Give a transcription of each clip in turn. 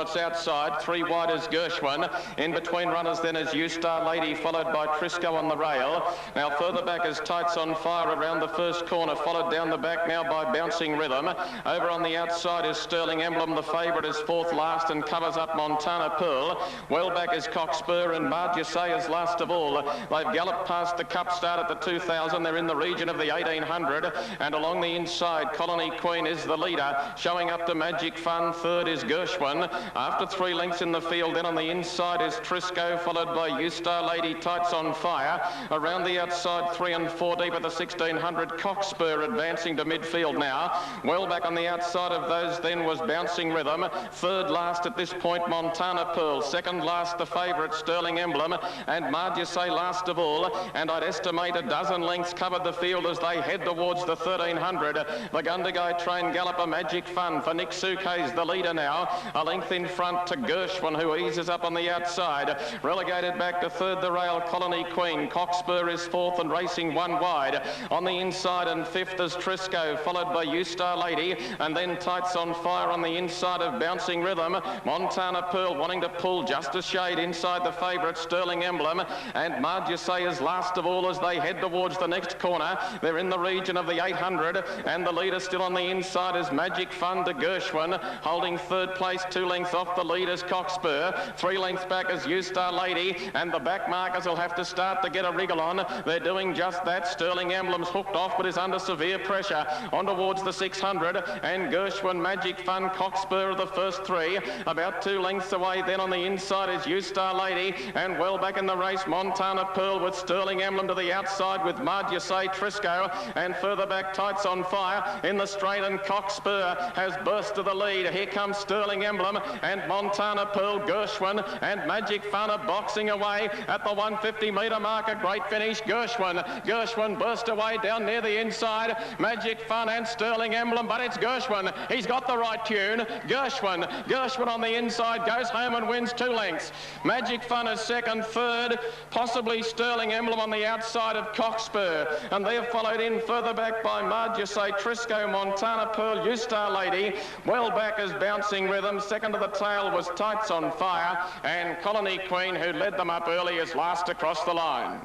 It's outside, 3 wide is Gershwin. In between runners then is U-Star Lady, followed by Trisco on the rail. Now further back is Tights on Fire around the first corner, followed down the back now by Bouncing Rhythm. Over on the outside is Sterling Emblem. The favourite is 4th last and covers up Montana Pearl. Well back is Cockspur and Marjusay is last of all. They've galloped past the Cup start at the 2000. They're in the region of the 1800. And along the inside, Colony Queen is the leader. Showing up to Magic Fun, third is Gershwin. After 3 lengths in the field, then on the inside is Trisco, followed by U-Star Lady, Tights on Fire. Around the outside, 3 and 4 deep at the 1600, Cockspur advancing to midfield now. Well back on the outside of those then was Bouncing Rhythm. Third last at this point, Montana Pearl. Second last, the favourite, Sterling Emblem. And Marjusay last of all. And I'd estimate a dozen lengths covered the field as they head towards the 1300. The Gundagai train galloper, Magic Fun for Nick Suke's the leader now. A length in front to Gershwin, who eases up on the outside. Relegated back to third, the rail, Colony Queen. Cockspur is 4th and racing 1 wide. On the inside and 5th is Trisco, followed by U-Star Lady. And then Tights on Fire on the inside of Bouncing Rhythm. Montana Pearl wanting to pull just a shade inside the favourite, Sterling Emblem. And Marjusay is last of all as they head towards the next corner. They're in the region of the 800. And the leader still on the inside is Magic Fun to Gershwin. Holding third place, 2 lengths off the leaders, Cockspur. 3 lengths back is U-Star Lady, and the back markers will have to start to get a wriggle on. They're doing just that. Sterling Emblem's hooked off, but is under severe pressure. On towards the 600, and Gershwin, Magic Fun, Cockspur are the first 3. About 2 lengths away then on the inside is U-Star Lady, and well back in the race, Montana Pearl with Sterling Emblem to the outside with Marjusay, Trisco, and further back Tights on Fire. In the straight, and Cockspur has burst to the lead. Here comes Sterling Emblem and Montana Pearl, Gershwin and Magic Fun are boxing away at the 150 metre mark. A great finish. Gershwin burst away down near the inside. Magic Fun and Sterling Emblem, but it's Gershwin. He's got the right tune. Gershwin on the inside goes home and wins 2 lengths. Magic Fun is second, third, possibly Sterling Emblem on the outside of Cockspur. And they're followed in further back by Marjusay, Trisco, Montana Pearl, U-Star Lady. Well back is Bouncing Rhythm. Second to the tail was Tights on Fire, and Colony Queen, who led them up early, is last across the line.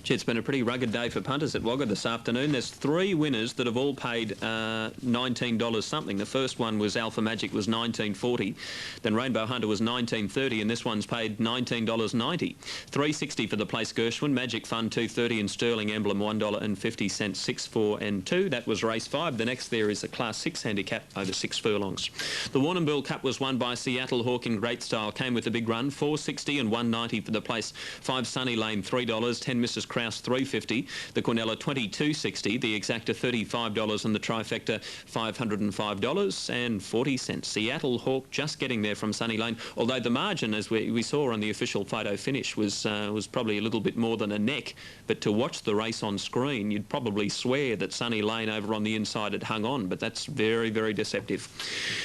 Gee, it's been a pretty rugged day for punters at Wagga this afternoon. There's 3 winners that have all paid $19 something. The first one was Alpha Magic, was $19.40. Then Rainbow Hunter was $19.30, and this one's paid $19.90. $3.60 for the place Gershwin, Magic Fun $2.30, and Sterling Emblem $1.50, 6, 4 and 2. That was race 5. The next there is a Class 6 handicap over 6 furlongs. The Warrnambool Cup was won by Seattle Hawk in great style. Came with a big run, $4.60 and $1.90 for the place 5 Sunny Lane $3, 10 Mrs. Kraus $3.50, the Quinella $22.60, the Exacta $35, and the Trifecta $505.40. Seattle Hawk just getting there from Sunny Lane, although the margin, as we saw on the official photo finish, was probably a little bit more than a neck. But to watch the race on screen, you'd probably swear that Sunny Lane over on the inside had hung on, but that's very, very deceptive.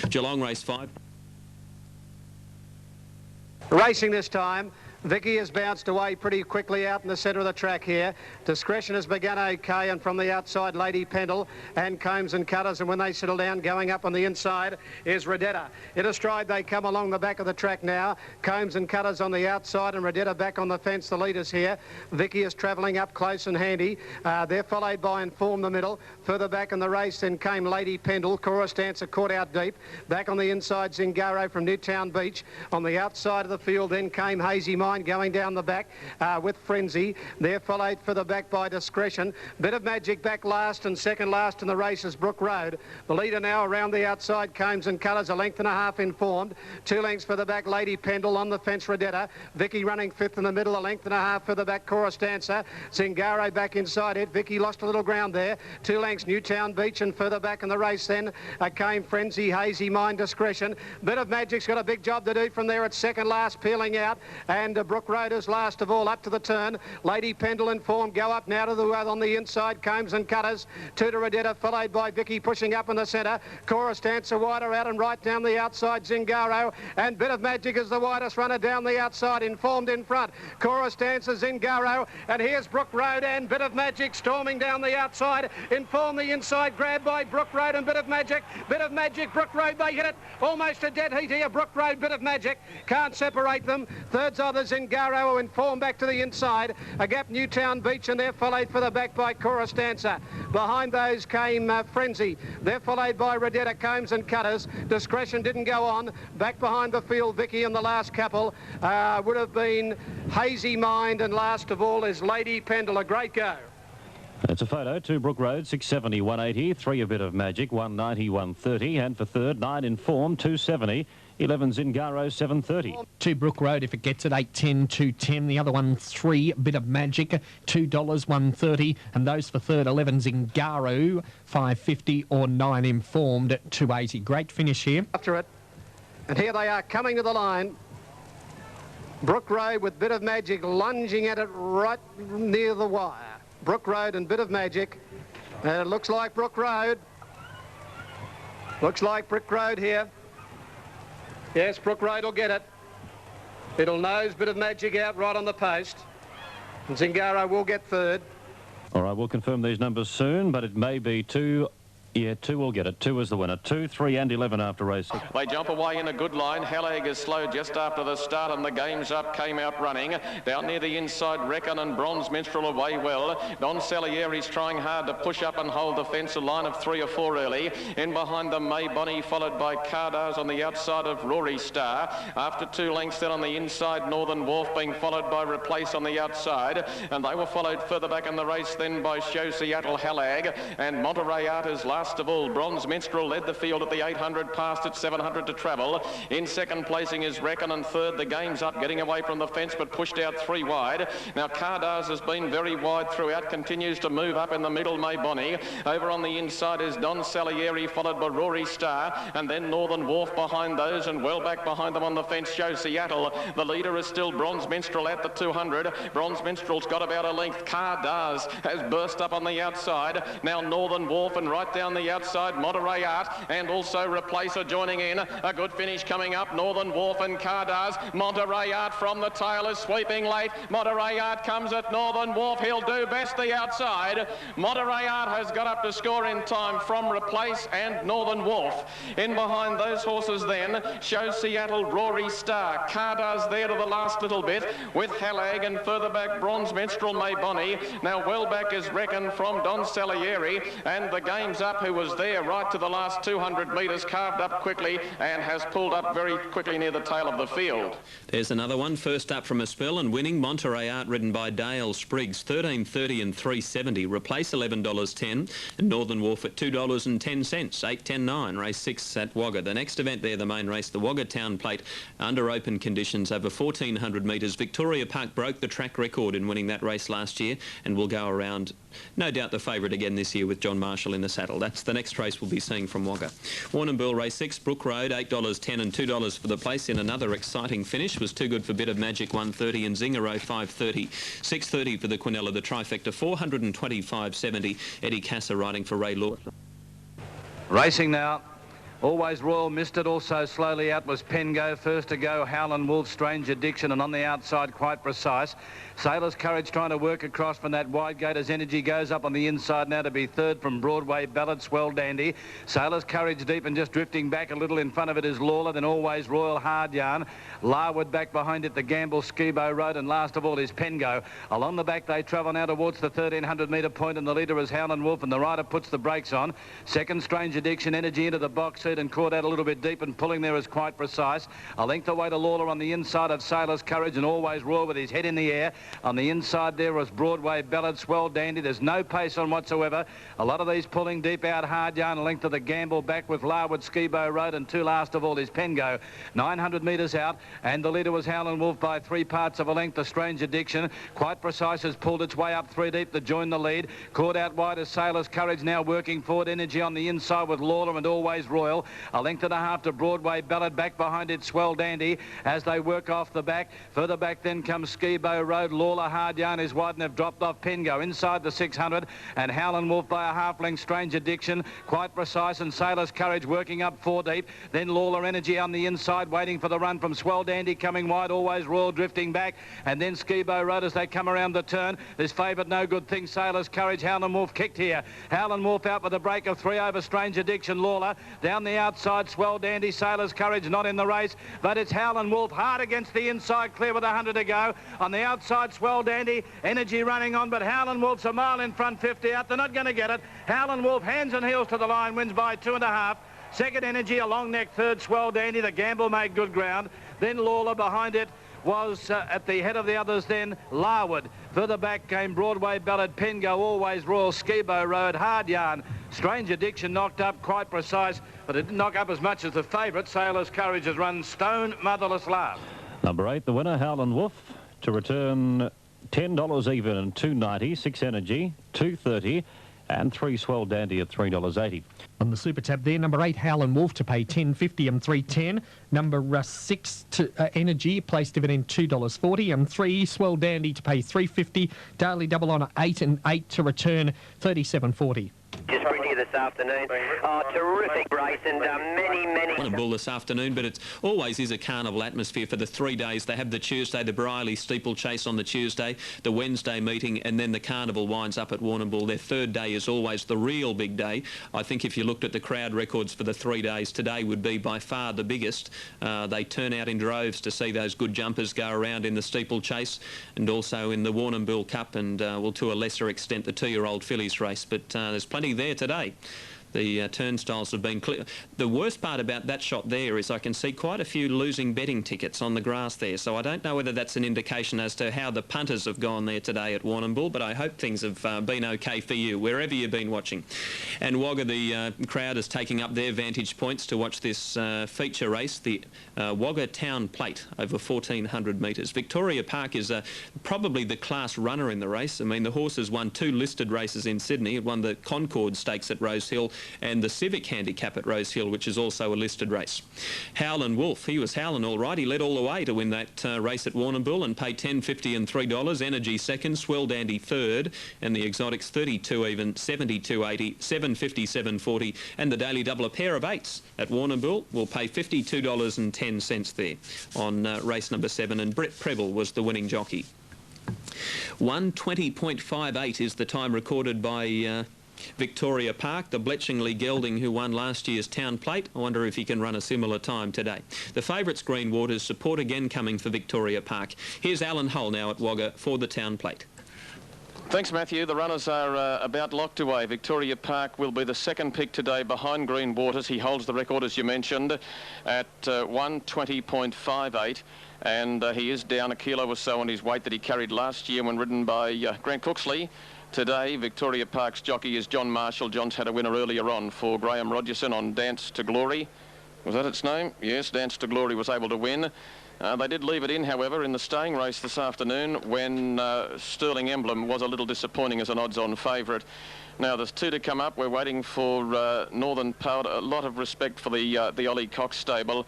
Geelong race 5. Racing this time. Vicky has bounced away pretty quickly out in the centre of the track here. Discretion has begun okay, and from the outside, Lady Pendle and Combs and Cutters, and when they settle down, going up on the inside is Redetta. In a stride, they come along the back of the track now. Combs and Cutters on the outside, and Redetta back on the fence, the leaders here. Vicky is travelling up close and handy. They're followed by Inform the middle. Further back in the race, then came Lady Pendle. Chorus Dancer caught out deep. Back on the inside, Zingaro from Newtown Beach. On the outside of the field, then came Hazy Mind going down the back with Frenzy. They're followed further back by Discretion. Bit of Magic back last, and second last in the race is Brook Road. The leader now around the outside, Combs and Colours, a length and a half Informed. 2 lengths for the back, Lady Pendle. On the fence, Redetta. Vicky running 5th in the middle, a length and a half for the back, Chorus Dancer. Zingaro back inside it. Vicky lost a little ground there. 2 lengths, Newtown Beach, and further back in the race then came Frenzy, Hazy Mind, Discretion. Bit of Magic's got a big job to do from there at second last, peeling out, and into Brook Road as last of all up to the turn. Lady Pendle in form go up now to the on the inside. Combs and Cutters. Two to Redetta, followed by Vicky pushing up in the centre. Chorus Dancer wider out and right down the outside. Zingaro and Bit of Magic is the widest runner down the outside. Informed in front. Chorus Dancer, Zingaro, and here's Brook Road and Bit of Magic storming down the outside. Inform the inside, grabbed by Brook Road and Bit of Magic. Bit of Magic, Brook Road, they hit it. Almost a dead heat here. Brook Road, Bit of Magic. Can't separate them. Third's others in Zingaro, who inform back to the inside. A gap Newtown Beach, and they're followed for the back by Chorus Dancer. Behind those came Frenzy. They're followed by Redetta, Combs and Cutters. Discretion didn't go on. Back behind the field, Vicky and the last couple would have been Hazy Mind, and last of all is Lady Pendle. A great go. It's a photo. 2 Brook Road, 670, 180. 3 A Bit of Magic, 190, 130. And for third, 9 Inform, 270. 11 Zingaro, 730. 2 Brook Road, if it gets it, 8.10, 2.10. The other one, 3 Bit of Magic, $2, 130. And those for third, 11 Zingaro, 5.50, or 9 Informed, 2.80. Great finish here. After it. And here they are coming to the line. Brook Road with Bit of Magic lunging at it right near the wire. Brook Road and Bit of Magic. It looks like Brook Road. Looks like Brook Road here. Yes, Brook Road will get it. It'll nose Bit of Magic out right on the post. And Zingaro will get third. All right, we'll confirm these numbers soon, but it may be 2. Yeah, 2 will get it. 2 is the winner. 2, 3 and 11 after race 6. They jump away in a good line. Halag is slow just after the start, and the game's up. Came out running. Down near the inside, Reckon and Bronze Minstrel away well. Don Salieri's trying hard to push up and hold the fence. A line of 3 or 4 early. In behind them, May Bonnie, followed by Cardars on the outside of Rory Star. After 2 lengths, then on the inside, Northern Wharf being followed by Replace on the outside. And they were followed further back in the race then by Show Seattle Halag. And Monterey Art is last of all. Bronze Minstrel led the field at the 800, past at 700 to travel. In second placing is Reckon, and third the game's up, getting away from the fence but pushed out 3 wide. Now Cardars has been very wide throughout, continues to move up in the middle, May Bonnie. Over on the inside is Don Salieri, followed by Rory Star, and then Northern Wharf behind those, and well back behind them on the fence Show Seattle. The leader is still Bronze Minstrel at the 200. Bronze Minstrel's got about a length. Cardars has burst up on the outside. Now Northern Wharf, and right down the outside Monterey Art, and also Replacer joining in. A good finish coming up. Northern Wharf and Cardars. Monterey Art from the tail is sweeping late. Monterey Art comes at Northern Wharf. He'll do best the outside. Monterey Art has got up to score in time from Replace and Northern Wharf. In behind those horses then, Show Seattle, Rory Star. Cardars there to the last little bit with Halag, and further back Bronze Minstrel, May Bonnie. Now well back is Reckon from Don Salieri, and the game's up, who was there right to the last 200 metres, carved up quickly and has pulled up very quickly near the tail of the field. There's another one, first up from a spell and winning. Monterey Art, ridden by Dale Spriggs, 13.30 and 3.70. Replace $11.10, and Northern Wharf at $2.10, 8.10.9. Race 6 at Wagga. The next event there, the main race, the Wagga Town Plate, under open conditions over 1,400 metres. Victoria Park broke the track record in winning that race last year, and will go around, no doubt, the favourite again this year with John Marshall in the saddle. That's the next race we'll be seeing from Wagga. Warrnambool Race 6, Brook Road, $8.10 and $2 for the place. In another exciting finish was Too Good for Bit of Magic, 1.30, and Zingaro, 5.30. 6.30 for the Quinella, the trifecta, 425.70. Eddie Casser riding for Ray Lawson. Racing now. Always Royal missed it. Also slowly out was Pengo. First to go, Howland Wolf, Strange Addiction, and on the outside, Quite Precise. Sailor's Courage trying to work across from that wide gate as Energy goes up on the inside now to be third from Broadway Ballad, Swell Dandy. Sailor's Courage deep and just drifting back a little. In front of it is Lawler, then Always Royal, Hard Yarn. Larwood back behind it, the Gamble, Skibo Road, and last of all is Pengo. Along the back they travel now towards the 1,300 metre point, and the leader is Howland Wolf, and the rider puts the brakes on. Second, Strange Addiction, Energy into the box seat and caught out a little bit deep, and pulling there is Quite Precise. A length away to Lawler on the inside of Sailor's Courage, and Always Royal with his head in the air. On the inside there was Broadway Ballad, Swell Dandy. There's no pace on whatsoever. A lot of these pulling deep out. Hard Yarn, a length of the Gamble back with Larwood, Skibo Road, and two last of all is Pengo. 900 metres out, and the leader was Howland Wolf by 3 parts of a length. The Strange Addiction, Quite Precise, has pulled its way up 3 deep to join the lead. Caught out wide as Sailor's Courage now working forward. Energy on the inside with Lawler and Always Royal. Pendle. A length and a half to Broadway Ballad. Back behind it, Swell Dandy, as they work off the back. Further back then comes Skibo Road. Lawler Hard Yarn is wide and have dropped off Pengo inside the 600, and Howland Wolf by a half length. Strange Addiction, Quite Precise, and Sailor's Courage working up 4 deep. Then Lawler Energy on the inside, waiting for the run from Swell Dandy, coming wide. Always Royal drifting back, and then Skibo Road as they come around the turn. This favourite No Good Thing, Sailor's Courage. Howland Wolf kicked here. Howland Wolf out with a break of 3 over Strange Addiction. Lawler down the outside, Swell Dandy, Sailor's Courage not in the race, but it's Howland Wolf hard against the inside, clear with 100 to go. On the outside, Swell Dandy, Energy running on, but Howland Wolf's a mile in front, 50 out. They're not going to get it. Howland Wolf hands and heels to the line, wins by 2.5. Second, Energy, a long neck. Third, Swell Dandy. The gamble made good ground. Then Lawler behind it was at the head of the others then Larwood. Further back came Broadway Ballad, Pengo, Always Royal, Skibo Road, Hard Yarn. Strange Addiction knocked up, Quite Precise, but it didn't knock up as much as the favourite. Sailor's Courage has run Stone Motherless Love. Number 8, the winner, Howland Wolf, to return $10 even and $2.90, 6 Energy, $2.30, and 3 Swell Dandy at $3.80. On the Super Tab there, number 8, Howland Wolf to pay $10.50 and $3.10. Number 6, Energy, place dividend $2.40, and 3 Swell Dandy to pay $3.50. Daily double on 8 and 8 to return $37.40. Just bring you this afternoon. Oh, terrific race, and many... What a bull this afternoon, but it always is a carnival atmosphere for the 3 days. They have the Tuesday, the Briley steeplechase on the Tuesday, the Wednesday meeting, and then the carnival winds up at Warrnambool. Their third day is always the real big day. I think if you looked at the crowd records for the 3 days, today would be by far the biggest. They turn out in droves to see those good jumpers go around in the steeplechase and also in the Warrnambool Cup and, well, to a lesser extent, the 2-year-old fillies race. But there's plenty there today. The turnstiles have been clear. The worst part about that shot there is I can see quite a few losing betting tickets on the grass there, so I don't know whether that's an indication as to how the punters have gone there today at Warrnambool, but I hope things have been okay for you, wherever you've been watching. And Wagga, the crowd is taking up their vantage points to watch this feature race, the Wagga Town Plate over 1,400 metres. Victoria Park is probably the class runner in the race. I mean, the horse has won 2 listed races in Sydney. It won the Concord Stakes at Rose Hill and the Civic Handicap at Rose Hill, which is also a listed race. Howland Wolf, he was howling all right. He led all the way to win that race at Warrnambool and paid $10.50 and $3. Energy second, Swell Dandy third, and the Exotics 32 even, 72.80, 7.50, 7.40, and the Daily Double, a pair of 8s at Warrnambool, will pay $52.10 there on race number 7, and Brett Preble was the winning jockey. 1:20.58 is the time recorded by Victoria Park, the Bletchingley gelding who won last year's Town Plate. I wonder if he can run a similar time today. The favourites, Green Waters, support again coming for Victoria Park. Here's Alan Hull now at Wagga for the Town Plate. Thanks, Matthew. The runners are about locked away. Victoria Park will be the second pick today behind Green Waters. He holds the record, as you mentioned, at 1:20.58. And he is down a kilo or so on his weight that he carried last year when ridden by Grant Cooksley. Today, Victoria Park's jockey is John Marshall. John's had a winner earlier on for Graham Rogerson on Dance to Glory. Was that its name? Yes, Dance to Glory was able to win. They did leave it in, however, in the staying race this afternoon when Sterling Emblem was a little disappointing as an odds-on favourite. Now, there's 2 to come up. We're waiting for Northern Power. A lot of respect for the Ollie Cox stable.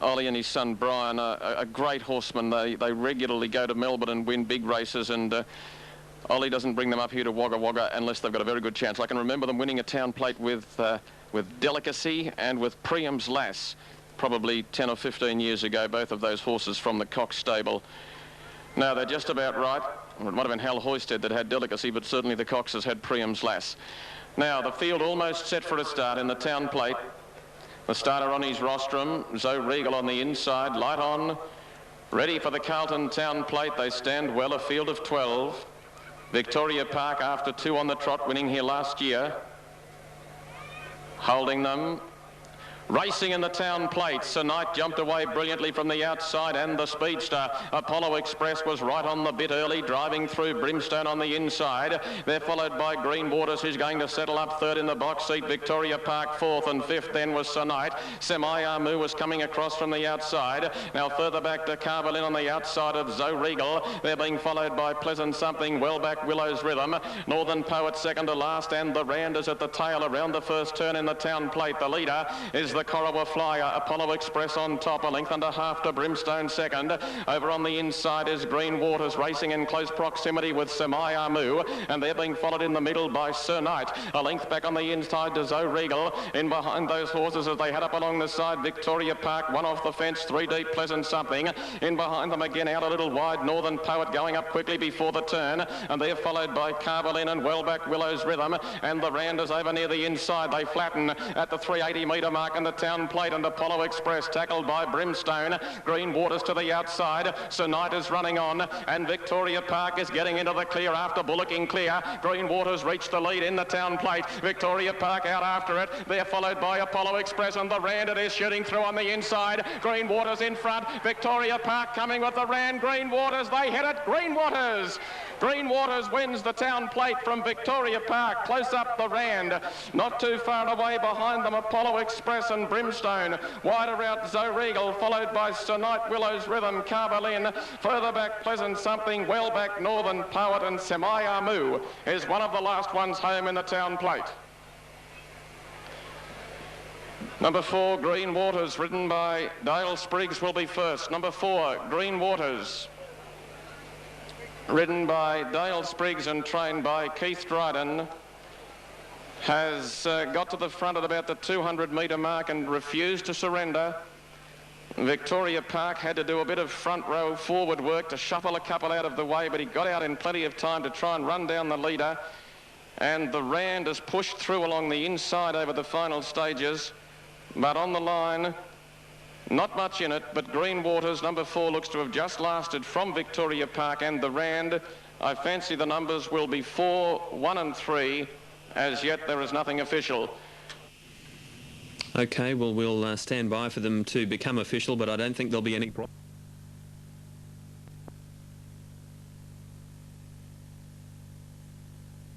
Ollie and his son Brian are a great horseman. They regularly go to Melbourne and win big races, and Ollie doesn't bring them up here to Wagga Wagga unless they've got a very good chance. I can remember them winning a Town Plate with Delicacy and with Priam's Lass, probably 10 or 15 years ago, both of those horses from the Cox stable. Now, they're just about right. Or it might have been Hal Hoysted that had Delicacy, but certainly the Coxes had Priam's Lass. Now, the field almost set for a start in the Town Plate. The starter on his rostrum, Zoe Regal on the inside, light on. Ready for the Carlton Town Plate. They stand well, a field of 12. Victoria Park after 2 on the trot, winning here last year. Holding them. Racing in the Town Plate, Sir Knight jumped away brilliantly from the outside, and the Speedster. Apollo Express was right on the bit early, driving through Brimstone on the inside. They're followed by Green Waters, who's going to settle up third in the box seat. Victoria Park fourth, and fifth then was Sir Knight. Semi-Amu was coming across from the outside. Now further back to Carvalin on the outside of Zoe Regal. They're being followed by Pleasant Something, well back Willow's Rhythm. Northern Poet second to last, and the Randers at the tail around the first turn in the Town Plate. The leader is is the Corowa Flyer. Apollo Express on top, a length and a half to Brimstone second. Over on the inside is Green Waters racing in close proximity with Semai Amu, and they're being followed in the middle by Sir Knight. A length back on the inside to Zoe Regal. In behind those horses as they head up along the side, Victoria Park, one off the fence, Three Deep, Pleasant Something. In behind them again, out a little wide, Northern Poet going up quickly before the turn, and they're followed by Carvalin and Wellback Willow's Rhythm, and the round is over near the inside. They flatten at the 380 metre mark in the town plate, and Apollo Express tackled by Brimstone. Green Waters to the outside. Sir Knight is running on, and Victoria Park is getting into the clear after bullocking clear. Green Waters reached the lead in the town plate. Victoria Park out after it. They're followed by Apollo Express, and the Rand it is shooting through on the inside. Green Waters in front. Victoria Park coming with the Rand. Green Waters, they hit it. Green Waters. Green Waters wins the town plate from Victoria Park. Close up the Rand. Not too far away behind them, Apollo Express and Brimstone. Wider out Zoe Regal, followed by Sir Knight, Willow's Rhythm, Carvalin. Further back, Pleasant Something, well back, Northern Poet, and Semai Amu is one of the last ones home in the town plate. Number 4, Green Waters, ridden by Dale Spriggs, will be first. Number 4, Green Waters, ridden by Dale Spriggs and trained by Keith Dryden, has got to the front at about the 200 metre mark and refused to surrender. Victoria Park had to do a bit of front row forward work to shuffle a couple out of the way, but he got out in plenty of time to try and run down the leader. And the Rand has pushed through along the inside over the final stages, but on the line, not much in it, but Green Waters, number 4, looks to have just lasted from Victoria Park, and the Rand, I fancy the numbers will be 4, 1 and 3. As yet, there is nothing official. OK, well, we'll stand by for them to become official, but I don't think there'll be any problem.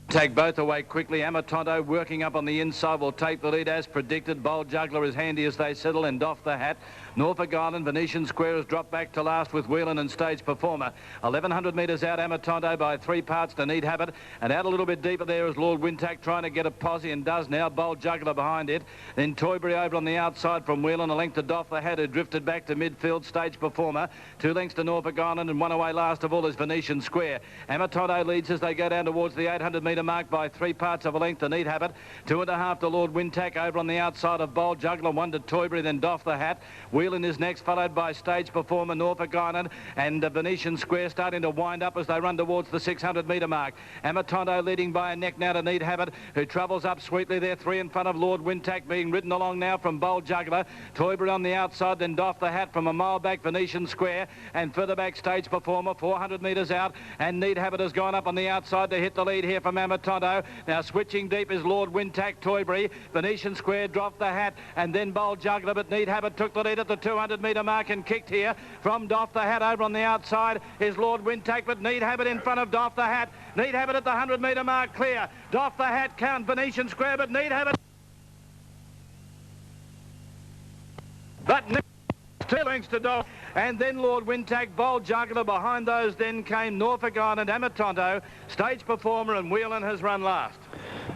Take both away quickly. Amatonto working up on the inside will take the lead as predicted. Bold Juggler is handy as they settle and doff the hat. Norfolk Island, Venetian Square has dropped back to last with Whelan and Stage Performer. 1,100 metres out, Amatonto by 3 parts to Need Habit. And out a little bit deeper there is Lord Wintack trying to get a posse and does now. Bold Juggler behind it. Then Toybury over on the outside from Whelan. A length to Doff the Hat, who drifted back to midfield. Stage Performer. 2 lengths to Norfolk Island, and one away last of all is Venetian Square. Amatonto leads as they go down towards the 800 metre mark by 3 parts of a length to Need Habit. 2.5 to Lord Wintack over on the outside of Bold Juggler. 1 to Toybury, then Doff the Hat. Whelan is next, followed by Stage Performer, Norfolk Island, and Venetian Square starting to wind up as they run towards the 600 metre mark. Amatonto leading by a neck now to Need Habit, who travels up sweetly there, 3 in front of Lord Wintack, being ridden along now from Bold Juggler. Toybury on the outside, then Doff the Hat from a mile back, Venetian Square, and further back Stage Performer, 400 metres out, and Need Habit has gone up on the outside to hit the lead here from Amatonto. Now switching deep is Lord Wintack, Toybury, Venetian Square, Doff the Hat, and then Bold Juggler, but Need Habit took the lead at the 200 metre mark and kicked here from Doff the Hat. Over on the outside is Lord Wintack, but Need Habit in front of Doff the Hat. Need Habit at the 100 metre mark clear. Doff the Hat count Venetian Square, but Need Habit. But 2 lengths to Doff. And then Lord Wintack, Bold Juggler. Behind those then came Norfolk Island, Amatonto, Stage Performer, and Whelan has run last.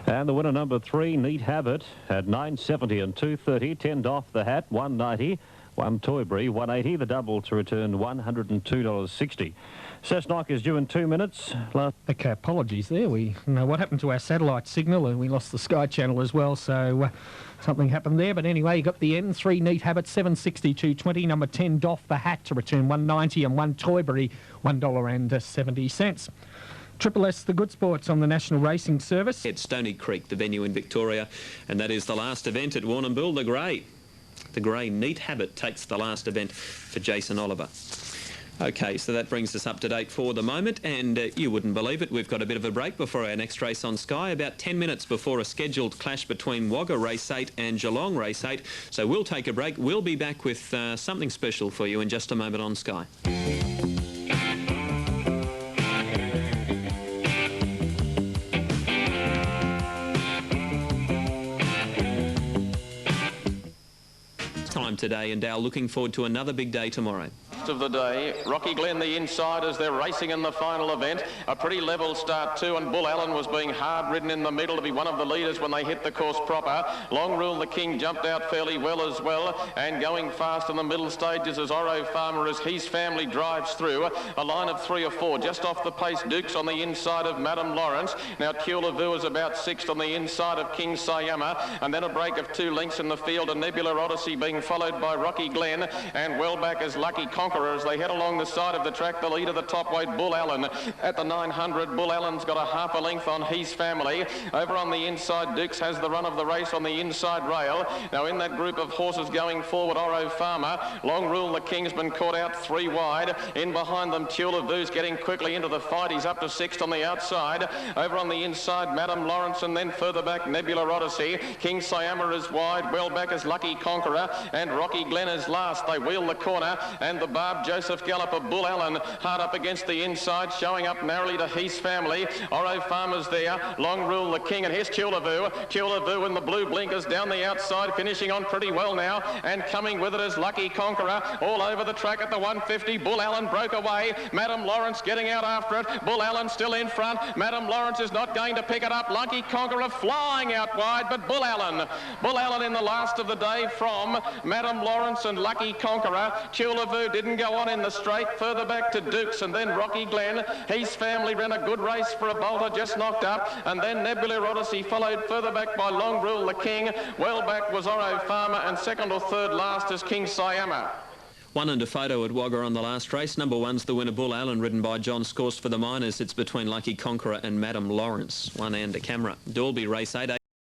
And the winner, number 3, Need Habit, at 9.70 and 2.30. 10 Doff the Hat, 1.90. 1 Toybury, 180. The double to return $102.60. Cessnock is due in 2 minutes. Okay, apologies there. We know what happened to our satellite signal, and we lost the Sky Channel as well, so something happened there. But anyway, you got the end. 3 Neat Habit, 7.62.20. Number 10 Doff the Hat to return $1.90, and 1 Toybury, $1.70. Triple S, the Good Sports on the National Racing Service. At Stony Creek, the venue in Victoria, and that is the last event at Warrnambool. The grey Neat Habit takes the last event for Jason Oliver. OK, so that brings us up to date for the moment, and you wouldn't believe it, we've got a bit of a break before our next race on Sky, about 10 minutes before a scheduled clash between Wagga Race 8 and Geelong Race 8. So we'll take a break. We'll be back with something special for you in just a moment on Sky. today, and Dale looking forward to another big day tomorrow. Of the day, Rocky Glen the inside as they're racing in the final event. A pretty level start too, and Bull Allen was being hard ridden in the middle to be one of the leaders when they hit the course proper. Long Rule the King jumped out fairly well as well, and going fast in the middle stages as Oro Farmer as his family drives through. A line of 3 or 4 just off the pace. Dukes on the inside of Madame Lawrence. Now Tulavu is about 6th on the inside of King Sayama, and then a break of 2 lengths in the field, and Nebula Odyssey being followed by Rocky Glen, and well back as Lucky Conqueror as they head along the side of the track. The leader, the top weight, Bull Allen. At the 900, Bull Allen's got a half a length on his family. Over on the inside, Dukes has the run of the race on the inside rail. Now in that group of horses going forward, Oro Farmer. Long Rule the King's been caught out 3 wide. In behind them, Tulavu's getting quickly into the fight. He's up to 6th on the outside. Over on the inside, Madame Lawrence, and then further back, Nebula Odyssey. King Sayama is wide. Well back is Lucky Conqueror, and Rocky Glen is last. They wheel the corner, and the Barb Joseph Gallop of Bull Allen hard up against the inside, showing up narrowly to his family. Oro Farmer's there. Long Rule the King, and here's Tulavu. Tulavu in the blue blinkers down the outside, finishing on pretty well now, and coming with it is Lucky Conqueror. All over the track at the 150. Bull Allen broke away. Madame Lawrence getting out after it. Bull Allen still in front. Madame Lawrence is not going to pick it up. Lucky Conqueror flying out wide, but Bull Allen in the last of the day from Madame Lawrence and Lucky Conqueror. Tulavu didn't go on in the straight. Further back to Dukes, and then Rocky Glen. His family ran a good race for a bolter, just knocked up, and then Nebula Odyssey followed further back by Long Rule the King. Well back was Oro Farmer, and second or third last is King Sayama. One under photo at Wagga on the last race. Number 1's the winner, Bull Allen, ridden by John Scorse for the Miners. It's between Lucky Conqueror and Madame Lawrence. One and a camera. Dalby race 8.